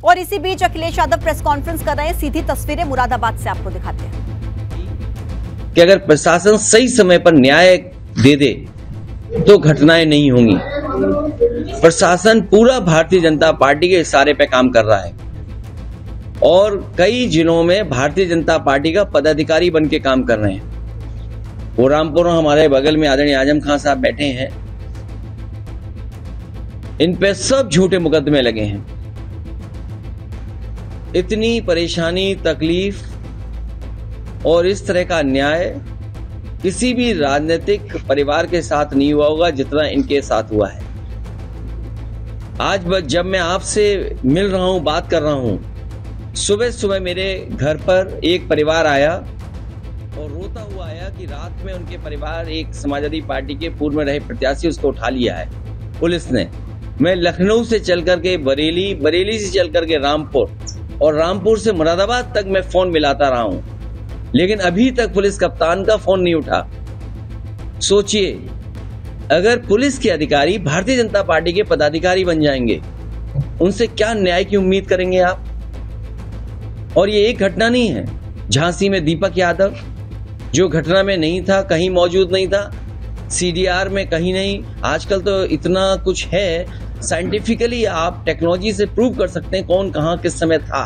और इसी बीच Akhilesh Yadav press conference कर रहे हैं। सीधी तस्वीरें मुरादाबाद से आपको दिखाते हैं कि अगर प्रशासन सही समय पर न्याय दे दे तो घटनाएं नहीं होंगी। प्रशासन पूरा भारतीय जनता पार्टी के इशारे पे काम कर रहा है और कई जिलों में भारतीय जनता पार्टी का पदाधिकारी बन के काम कर रहे हैं। वो रामपुर हमारे बगल में आदरणीय आजम खान साहब बैठे हैं, इन पे सब झूठे मुकदमे लगे हैं। इतनी परेशानी, तकलीफ और इस तरह का अन्याय किसी भी राजनीतिक परिवार के साथ नहीं हुआ होगा जितना इनके साथ हुआ है। आज जब मैं आपसे मिल रहा हूं, बात कर रहा हूं, सुबह सुबह मेरे घर पर एक परिवार आया और रोता हुआ आया कि रात में उनके परिवार एक समाजवादी पार्टी के पूर्व में रहे प्रत्याशी उसको उठा लिया है पुलिस ने। मैं लखनऊ से चल करके बरेली, बरेली से चल करके रामपुर और रामपुर से मुरादाबाद तक मैं फोन मिलाता रहा हूं, लेकिन अभी तक पुलिस कप्तान का फोन नहीं उठा। सोचिए, अगर पुलिस के अधिकारी भारतीय जनता पार्टी के पदाधिकारी बन जाएंगे, उनसे क्या न्याय की उम्मीद करेंगे आप? और ये एक घटना नहीं है। झांसी में दीपक यादव जो घटना में नहीं था, कहीं मौजूद नहीं था, सीडीआर में कहीं नहीं। आजकल तो इतना कुछ है, साइंटिफिकली आप टेक्नोलॉजी से प्रूव कर सकते हैं कौन कहां किस समय था।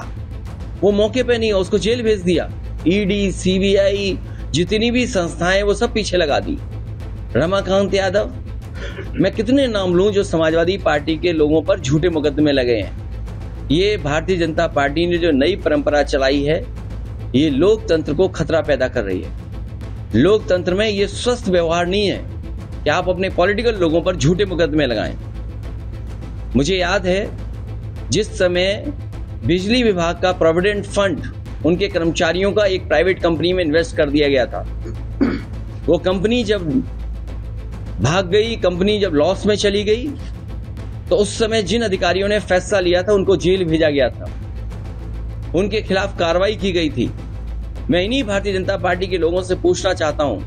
वो मौके पे नहीं, उसको जेल भेज दिया। ईडी, सीबीआई, जितनी भी संस्थाएं वो सब पीछे लगा दी। रमाकांत यादव, मैं कितने नाम लूं जो समाजवादी पार्टी के लोगों पर झूठे मुकदमे लगे हैं। ये भारतीय जनता पार्टी ने जो नई परंपरा चलाई है, ये लोकतंत्र को खतरा पैदा कर रही है। लोकतंत्र में ये स्वस्थ व्यवहार नहीं है कि आप अपने पॉलिटिकल लोगों पर झूठे मुकदमे लगाएं। मुझे याद है जिस समय बिजली विभाग का प्रोविडेंट फंड उनके कर्मचारियों का एक प्राइवेट कंपनी में इन्वेस्ट कर दिया गया था। वो कंपनी जब भाग गई, कंपनी जब लॉस में चली गई, तो उस समय जिन अधिकारियों ने फैसला लिया था उनको जेल भेजा गया था, उनके खिलाफ कार्रवाई की गई थी। मैं इन्हीं भारतीय जनता पार्टी के लोगों से पूछना चाहता हूं,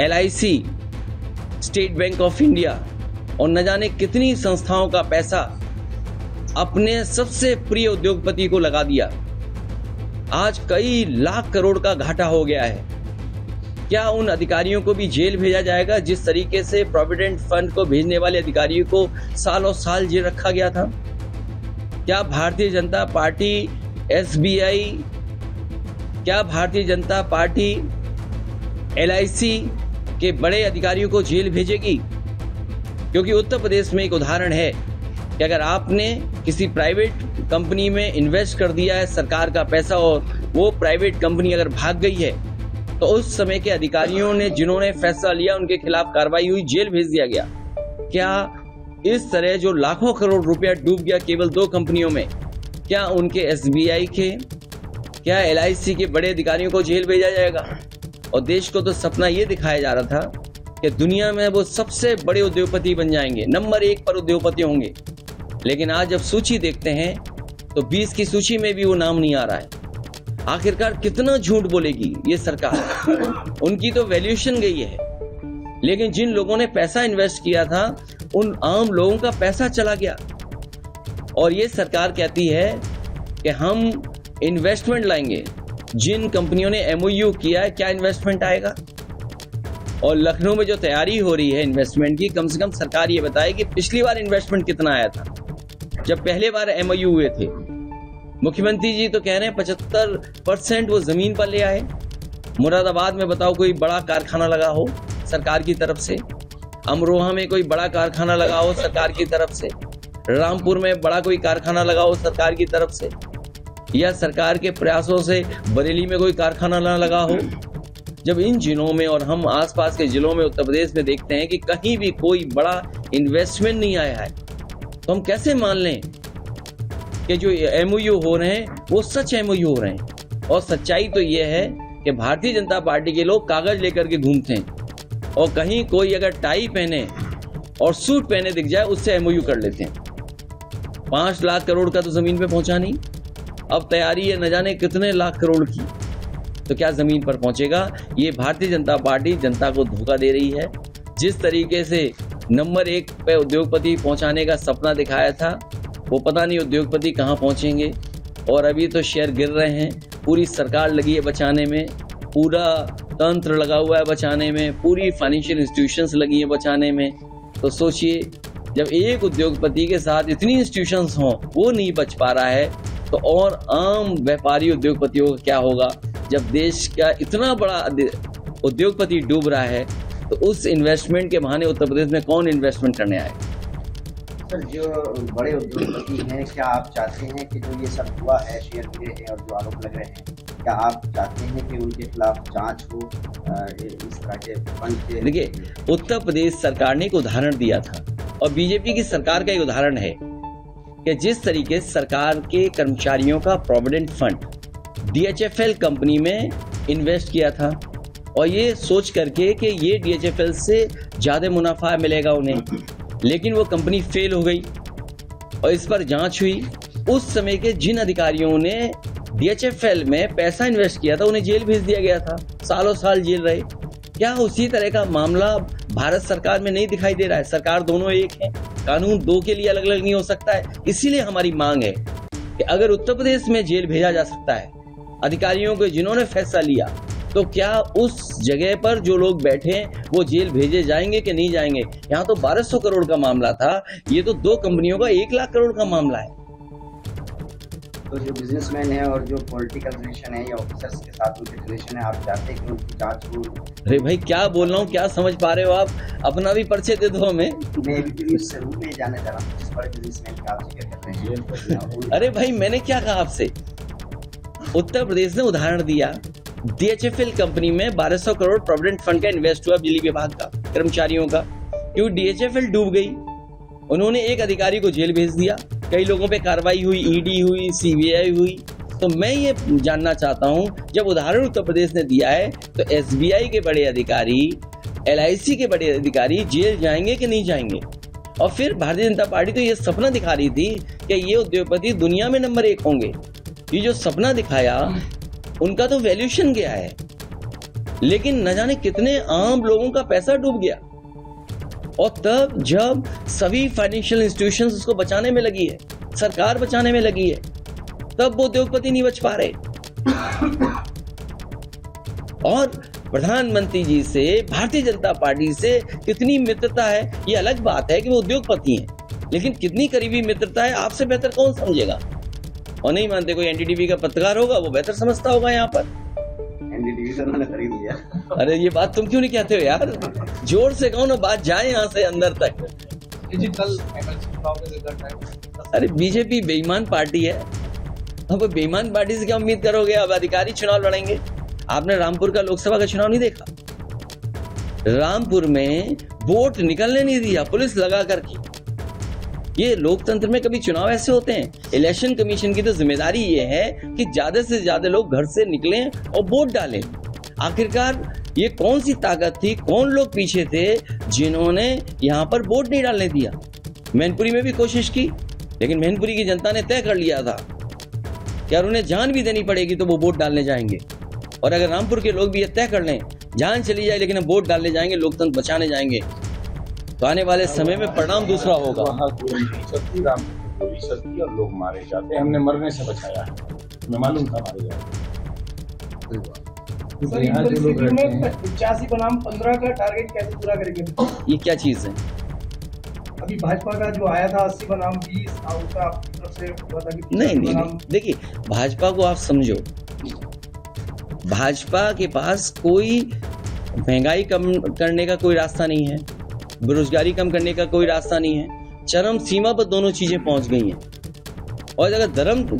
LIC, state bank of India और न जाने कितनी संस्थाओं का पैसा अपने सबसे प्रिय उद्योगपति को लगा दिया। आज कई लाख करोड़ का घाटा हो गया है। क्या उन अधिकारियों को भी जेल भेजा जाएगा जिस तरीके से प्रोविडेंट फंड को भेजने वाले अधिकारियों को सालों साल जेल रखा गया था? क्या भारतीय जनता पार्टी SBI, क्या भारतीय जनता पार्टी LIC के बड़े अधिकारियों को जेल भेजेगी? क्योंकि उत्तर प्रदेश में एक उदाहरण है कि अगर आपने किसी प्राइवेट कंपनी में इन्वेस्ट कर दिया है सरकार का पैसा और वो प्राइवेट कंपनी अगर भाग गई है, तो उस समय के अधिकारियों ने जिन्होंने फैसला लिया उनके खिलाफ कार्रवाई हुई, जेल भेज दिया गया। क्या इस तरह जो लाखों करोड़ रुपया डूब गया केवल 2 कंपनियों में, क्या उनके SBI के, क्या LIC के बड़े अधिकारियों को जेल भेजा जाएगा? और देश को तो सपना ये दिखाया जा रहा था कि दुनिया में वो सबसे बड़े उद्योगपति बन जाएंगे, नंबर 1 पर उद्योगपति होंगे। लेकिन आज जब सूची देखते हैं तो 20 की सूची में भी वो नाम नहीं आ रहा है। आखिरकार कितना झूठ बोलेगी ये सरकार? उनकी तो वैल्यूएशन गई है, लेकिन जिन लोगों ने पैसा इन्वेस्ट किया था उन आम लोगों का पैसा चला गया। और ये सरकार कहती है कि हम इन्वेस्टमेंट लाएंगे। जिन कंपनियों ने MOU किया है, क्या इन्वेस्टमेंट आएगा? और लखनऊ में जो तैयारी हो रही है इन्वेस्टमेंट की, कम से कम सरकार ये बताए कि पिछली बार इन्वेस्टमेंट कितना आया था जब पहले बार MOU हुए थे। मुख्यमंत्री जी तो कह रहे हैं 75% वो जमीन पर ले आए। मुरादाबाद में बताओ कोई बड़ा कारखाना लगा हो सरकार की तरफ से, अमरोहा में कोई बड़ा कारखाना लगा हो सरकार की तरफ से, रामपुर में बड़ा कोई कारखाना लगा हो सरकार की तरफ से, या सरकार के प्रयासों से बरेली में कोई कारखाना ना लगा हो। जब इन जिलों में और हम आसपास के जिलों में उत्तर प्रदेश में देखते हैं कि कहीं भी कोई बड़ा इन्वेस्टमेंट नहीं आया है, तो हम कैसे मान लें कि जो MOU हो रहे हैं वो सच MOU हो रहे हैं? और सच्चाई तो ये है कि भारतीय जनता पार्टी के लोग कागज लेकर के घूमते हैं और कहीं कोई अगर टाई पहने और सूट पहने दिख जाए उससे MOU कर लेते हैं। 5 लाख करोड़ का तो जमीन पे पहुंचा नहीं, अब तैयारी है न जाने कितने लाख करोड़ की, तो क्या जमीन पर पहुंचेगा? ये भारतीय जनता पार्टी जनता को धोखा दे रही है। जिस तरीके से नंबर 1 पे उद्योगपति पहुंचाने का सपना दिखाया था, वो पता नहीं उद्योगपति कहाँ पहुंचेंगे। और अभी तो शेयर गिर रहे हैं, पूरी सरकार लगी है बचाने में, पूरा तंत्र लगा हुआ है बचाने में, पूरी फाइनेंशियल इंस्टीट्यूशंस लगी है बचाने में। तो सोचिए, जब एक उद्योगपति के साथ इतनी इंस्टीट्यूशंस हों, वो नहीं बच पा रहा है, तो और आम व्यापारी उद्योगपतियों का क्या होगा। जब देश का इतना बड़ा उद्योगपति डूब रहा है, तो उस इन्वेस्टमेंट के बहाने उत्तर प्रदेश में कौन इन्वेस्टमेंट करने आएगा। सर, जो बड़े उद्योगपति हैं, क्या आप चाहते हैं कि जो ये सब हुआ है, शेयर गिरे हैं और जो आरोप लग रहे हैं, क्या आप चाहते हैं कि उनके खिलाफ जांच हो इस तरह के फंड के? देखिए, उत्तर प्रदेश सरकार ने एक उदाहरण दिया था और बीजेपी की सरकार का एक उदाहरण है कि जिस तरीके से सरकार के कर्मचारियों का प्रोविडेंट फंड DHFL कंपनी में इन्वेस्ट किया था और ये सोच करके कि ये DHFL से ज्यादा मुनाफा मिलेगा उन्हें, लेकिन वो कंपनी फेल हो गई और इस पर जांच हुई। उस समय के जिन अधिकारियों ने DHFL में पैसा इन्वेस्ट किया था, उन्हें जेल भेज दिया गया था, सालों साल जेल रहे। क्या उसी तरह का मामला भारत सरकार में नहीं दिखाई दे रहा है? सरकार दोनों एक है, कानून दो के लिए अलग अलग नहीं हो सकता है। इसीलिए हमारी मांग है कि अगर उत्तर प्रदेश में जेल भेजा जा सकता है अधिकारियों को जिन्होंने फैसला लिया, तो क्या उस जगह पर जो लोग बैठे हैं वो जेल भेजे जाएंगे कि नहीं जाएंगे? यहाँ तो 1200 करोड़ का मामला था, ये तो 2 कंपनियों का 1 लाख करोड़ का मामला है। तो जो बिजनेसमैन है और जो पॉलिटिकल रिलेशन है या ऑफिसर्स के साथ उनके रिलेशन है, आप चाहते हैं कि उनकी जांच हो? अरे भाई, क्या बोल रहा हूँ, क्या समझ पा रहे हो आप? अपना भी परिचय दे दो हमें। मैं भी इस रूप में जानना चाह रहा हूँ जिस बड़े बिजनेसमैन का आप जिक्र कर रहे हैं। अरे भाई, मैंने क्या कहा आपसे? उत्तर प्रदेश ने उदाहरण दिया, DHFL कंपनी में 1200 करोड़ प्रोविडेंट फंड का इन्वेस्ट हुआ बिजली विभाग का कर्मचारियों का। क्यों DHFL डूब गई, उन्होंने एक अधिकारी को जेल भेज दिया, कई लोगों पे कार्रवाई हुई, ED हुई, CBI हुई। तो मैं ये जानना चाहता हूं, जब उदाहरण उत्तर प्रदेश ने दिया है, तो SBI के बड़े अधिकारी, LIC के बड़े अधिकारी जेल जाएंगे कि नहीं जाएंगे? और फिर भारतीय जनता पार्टी तो ये सपना दिखा रही थी कि ये उद्योगपति दुनिया में नंबर 1 होंगे। ये जो सपना दिखाया, उनका तो वैल्यूएशन गया है, लेकिन न जाने कितने आम लोगों का पैसा डूब गया। और तब जब सभी फाइनेंशियल इंस्टीट्यूशंस उसको बचाने में लगी है, सरकार बचाने में लगी है, तब वो उद्योगपति नहीं बच पा रहे। और प्रधानमंत्री जी से, भारतीय जनता पार्टी से कितनी मित्रता है, ये अलग बात है कि वो उद्योगपति हैं, लेकिन कितनी करीबी मित्रता है आपसे बेहतर कौन समझेगा? और नहीं मानते, कोई NDTV का पत्रकार होगा, वो बेहतर समझता होगा। यहाँ पर NDTV से उन्होंने खरीद लिया। अरे ये बात तुम क्यों नहीं कहते हो यार? जोर से कहो ना, बात जाए यहाँ से अंदर तक। अरे बीजेपी बेईमान पार्टी है, अब बेईमान पार्टी से क्या उम्मीद करोगे? अब अधिकारी चुनाव लड़ेंगे। आपने रामपुर का लोकसभा का चुनाव नहीं देखा? रामपुर में वोट निकलने नहीं दिया पुलिस लगा करके। ये लोकतंत्र में कभी चुनाव ऐसे होते हैं? इलेक्शन कमीशन की तो जिम्मेदारी ये है कि ज्यादा से ज्यादा लोग घर से निकलें और वोट डालें। आखिरकार ये कौन सी ताकत थी, कौन लोग पीछे थे जिन्होंने यहाँ पर वोट नहीं डालने दिया? मैनपुरी में भी कोशिश की, लेकिन मैनपुरी की जनता ने तय कर लिया था कि यार उन्हें जान भी देनी पड़ेगी तो वो वोट डालने जाएंगे। और अगर रामपुर के लोग भी ये तय कर लें, जान चली जाए लेकिन हम वोट डालने जाएंगे, लोकतंत्र बचाने जाएंगे, तो आने वाले समय में परिणाम दूसरा होगा। वहाँ गोली नहीं चलती, रामपुर गोली चलती और लोग मारे जाते हैं। हमने मरने से बचाया है, हमें मालूम था मारे जाएंगे। यहाँ जो लोग रहते हैं 85 बनाम 15 का टारगेट कैसे पूरा करेंगे? ये क्या चीज है? अभी भाजपा का जो आया था 80 बनाम 20, उसका आपकी तरफ से था कि नहीं, देखिए, भाजपा को आप समझो, भाजपा के पास कोई महंगाई कम करने का कोई रास्ता नहीं है, बेरोजगारी कम करने का कोई रास्ता नहीं है। चरम सीमा पर दोनों चीजें पहुंच गई हैं, और अगर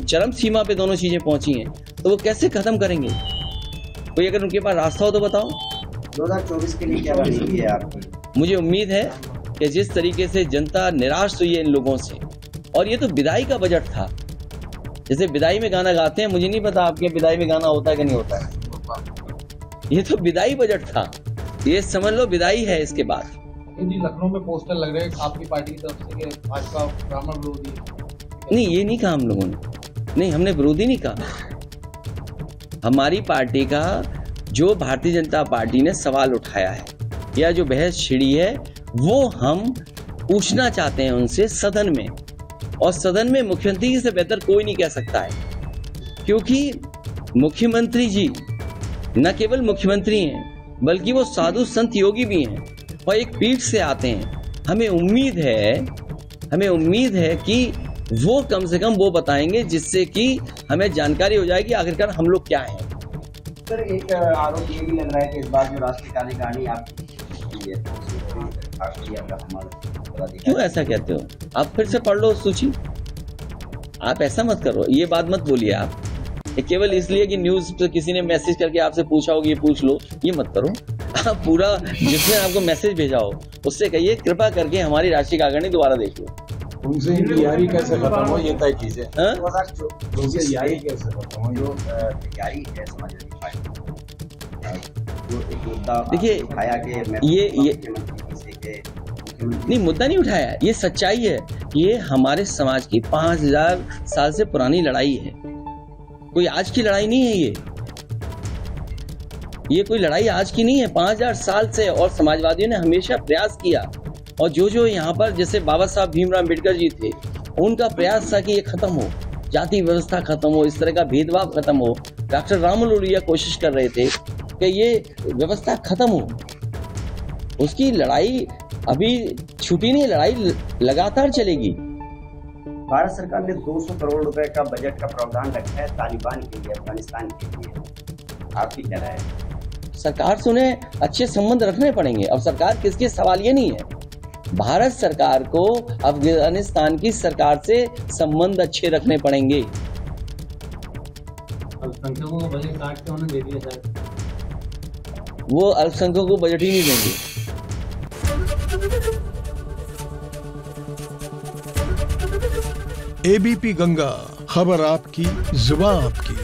चरम सीमा पे दोनों चीजें पहुंची हैं तो वो कैसे खत्म करेंगे? कोई अगर उनके पास रास्ता हो तो बताओ। 2024 के लिए क्या रणनीति है आपकी? मुझे उम्मीद है कि जिस तरीके से जनता निराश हुई है इन लोगों से, और ये तो विदाई का बजट था, जैसे विदाई में गाना गाते हैं, मुझे नहीं पता आपके विदाई में गाना होता है कि नहीं होता है, ये तो विदाई बजट था, ये समझ लो विदाई है इसके बाद। लखनऊ में पोस्टर लग रहे हैं आपकी पार्टी की तरफ से कि भाजपा ब्राह्मण विरोधी। नहीं, ये नहीं कहा हम लोगों ने, नहीं, हमने विरोधी नहीं कहा। हमारी पार्टी का जो भारतीय जनता पार्टी ने सवाल उठाया है या जो बहस छिड़ी है, वो हम पूछना चाहते हैं उनसे सदन में, और सदन में मुख्यमंत्री से बेहतर कोई नहीं कह सकता है, क्योंकि मुख्यमंत्री जी न केवल मुख्यमंत्री हैं बल्कि वो साधु संत योगी भी हैं और एक पीठ से आते हैं। हमें उम्मीद है कि वो कम से कम वो बताएंगे जिससे कि हमें जानकारी हो जाएगी आखिरकार हम लोग क्या हैं। सर, एक आरोप ये भी लग रहा है कि इस बार जो राष्ट्रीय कार्यकारिणी आपकी क्यों ऐसा कहते हो? आप फिर से पढ़ लो सूची। आप ऐसा मत करो, ये बात मत बोलिए आप। ये केवल इसलिए कि न्यूज पे किसी ने मैसेज करके आपसे पूछा होगा ये पूछ लो, ये मत करो। आप पूरा जिसने आपको मैसेज भेजा हो उससे कहिए कृपा करके हमारी राष्ट्रीय कार्यकारिणी दोबारा देख लो। उनसे इनकी यारी कैसे खत्म हो ये तय कीजिए। उनसे यारी कैसे खत्म हो? जो यारी है समाजवादी पार्टी, देखिए ये नहीं, मुद्दा नहीं उठाया, ये सच्चाई है। ये हमारे समाज की 5000 साल से पुरानी लड़ाई है, कोई आज की लड़ाई नहीं है। ये कोई लड़ाई आज की नहीं है, 5000 साल से। और समाजवादियों ने हमेशा प्रयास किया, और जो यहाँ पर जैसे बाबा साहब भीमराव अम्बेडकर जी थे, उनका प्रयास था कि ये खत्म हो, जाति व्यवस्था खत्म हो, इस तरह का भेदभाव खत्म हो। डॉक्टर राममनोहर लोहिया कोशिश कर रहे थे कि ये व्यवस्था खत्म हो। उसकी लड़ाई अभी छूटी नहीं, लड़ाई लगातार चलेगी। भारत सरकार ने 200 करोड़ रुपए का बजट का प्रावधान रखा है तालिबान के लिए, अफगानिस्तान के लिए, आपकी क्या राय है? सरकार से उन्हें अच्छे संबंध रखने पड़ेंगे। अब सरकार किसकी, सवाल ये नहीं है। भारत सरकार को अफगानिस्तान की सरकार से संबंध अच्छे रखने पड़ेंगे। अल्पसंख्यकों को बजट काट के उन्हें दे दिया सर। वो अल्पसंख्यकों को बजट ही नहीं देंगे। एबीपी गंगा, खबर आपकी, जुबान आपकी।